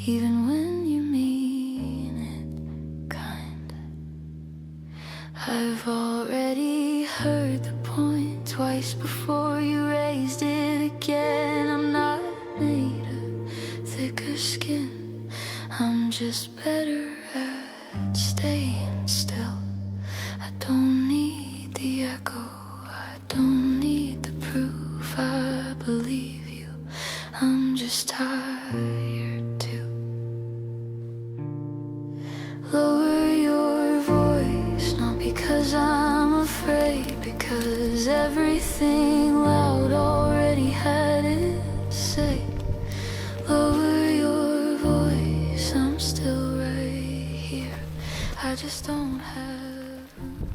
even when you mean it kind. I've already heard the point twice before you raised it again. I'm not made of thicker skin, I'm just better at staying still. I don't need the echo, I don't need the proof. I believe you, I'm just tired too. Lower your voice, not because I'm afraid, because everything loud already had its say. Lower your voice, I'm still right here, I just don't have room.